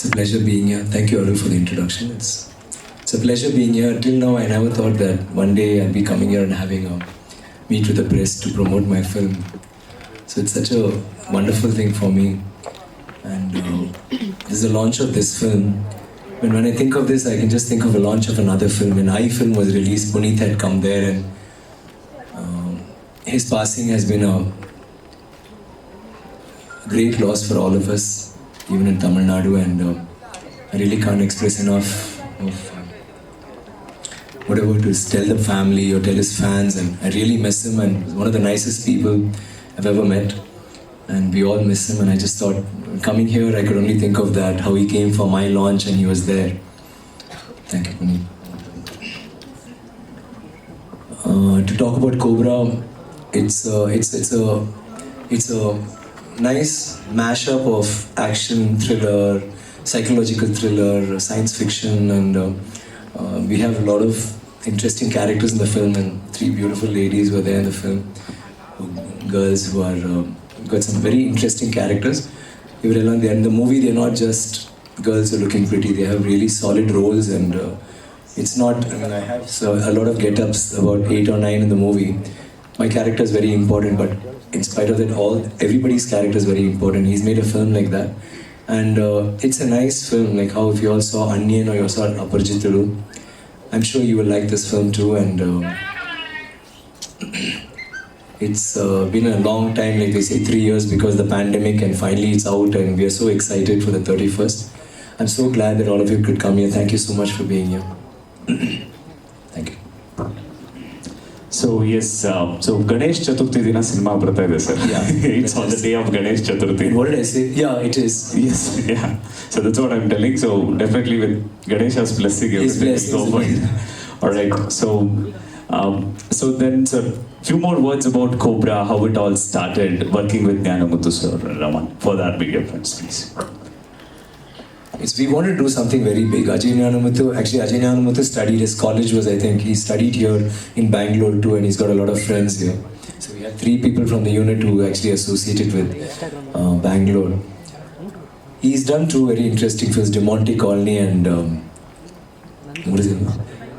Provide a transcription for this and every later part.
It's a pleasure being here. Thank you, Arul, for the introduction. It's a pleasure being here. Till now, I never thought that one day I'll be coming here and having a meet with the press to promote my film. So it's such a wonderful thing for me. And this is the launch of this film. When I think of this, I can just think of a launch of another film. When I film was released, Puneeth had come there, and his passing has been a great loss for all of us, even in Tamil Nadu, and I really can't express enough of whatever to tell the family or tell his fans, and I really miss him, and he's one of the nicest people I've ever met, and we all miss him. And I just thought, coming here, I could only think of that, how he came for my launch and he was there. Thank you, Puneeth. To talk about Cobra, it's a nice mashup of action, thriller, psychological thriller, science fiction, and we have a lot of interesting characters in the film, and 3 beautiful ladies were there in the film, girls who are got some very interesting characters. In the movie, they're not just girls who are looking pretty, they have really solid roles, and it's not, I have a lot of get-ups, about 8 or 9 in the movie. My character is very important, but in spite of that, everybody's character is very important. He's made a film like that. And it's a nice film, like how if you all saw Onion or you saw Aparajitulu, I'm sure you will like this film too. And it's been a long time, like they say 3 years because of the pandemic, and finally it's out, and we are so excited for the 31st. I'm so glad that all of you could come here. Thank you so much for being here. Thank you. So yes, so Ganesh Chaturthi dina cinema barta ide sir. Yeah. It's on the day of Ganesh Chaturthi. What did I say? Yeah, it is. Yes, yeah. So that's what I'm telling. So definitely with Ganesha's blessing, everything will go fine. All right. So then, sir, few more words about Cobra, how it all started, working with Jnanamuthu sir, Raman, for our media friends, please. We wanted to do something very big. Ajay Jnanamuthu studied, his college was, I think, he studied here in Bangalore too, and he's got a lot of friends here. So we had 3 people from the unit who actually associated with Bangalore. He's done 2 very interesting films, Demonte Colony and what is it?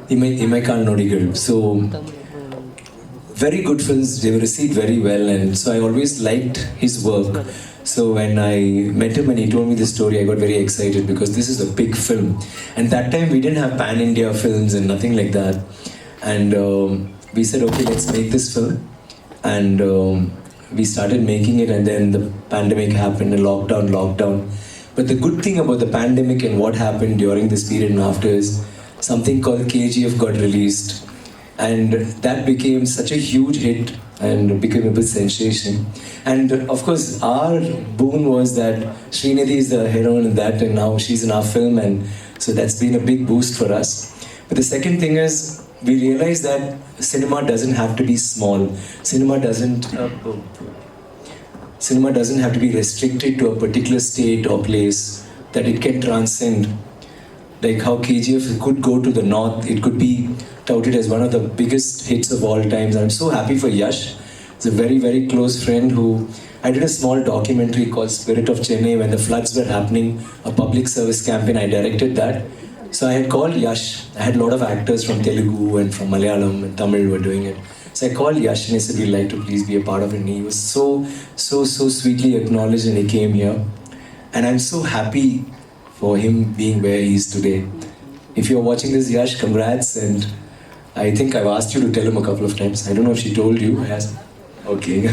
Imaikal Nodigal. So very good films, they were received very well, and so I always liked his work. So when I met him and he told me the story, I got very excited because this is a big film. And that time we didn't have pan-India films and nothing like that. And we said, okay, let's make this film. And we started making it, and then the pandemic happened, and lockdown. But the good thing about the pandemic and what happened during this period and after is something called KGF got released. And that became such a huge hit and became a big sensation. And of course, our boon was that Srinidhi is the heroine in that, and now she's in our film, and so that's been a big boost for us. But the second thing is, we realized that cinema doesn't have to be small. Cinema doesn't have to be restricted to a particular state or place, that it can transcend. Like how KGF could go to the north, it could be touted as one of the biggest hits of all times. I'm so happy for Yash. He's a very, very close friend who... I did a small documentary called Spirit of Chennai when the floods were happening, a public service campaign, I directed that. So I had called Yash. I had a lot of actors from Telugu and from Malayalam and Tamil who were doing it. So I called Yash and I said, we'd like to please be a part of it. And he was so sweetly acknowledged, and he came here. And I'm so happy for him being where he is today. If you're watching this, Yash, congrats. And I think I've asked you to tell him a couple of times. I don't know if she told you. Okay.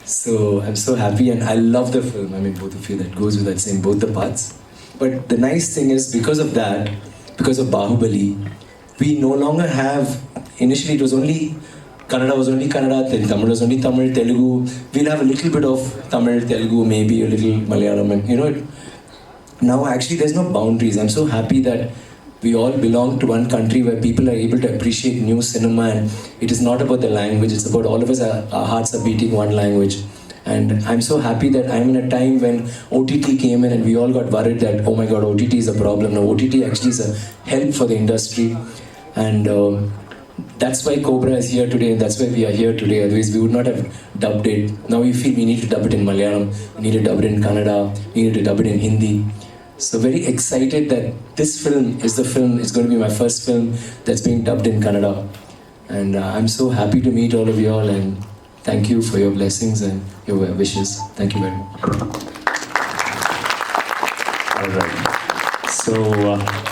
So I'm so happy, and I love the film. I mean, both of you, that goes without saying, both the parts. But the nice thing is, because of that, because of Bahubali, we no longer have, initially it was only, Kannada was only Kannada, then Tamil was only Tamil, Telugu. We'll have a little bit of Tamil, Telugu, maybe a little Malayalam, and now actually there's no boundaries. I'm so happy that we all belong to one country where people are able to appreciate new cinema, and it is not about the language, it's about all of us, our hearts are beating one language. And I'm so happy that I'm in a time when OTT came in and we all got worried that, oh my God, OTT is a problem. No, OTT actually is a help for the industry. And that's why Cobra is here today, and that's why we are here today. Otherwise, we would not have dubbed it. Now we feel we need to dub it in Malayalam, we need to dub it in Kannada, we need to dub it in Hindi. So very excited that this film is going to be my first film that's being dubbed in Kannada. And I'm so happy to meet all of you all, and thank you for your blessings and your wishes. Thank you very much. All right. So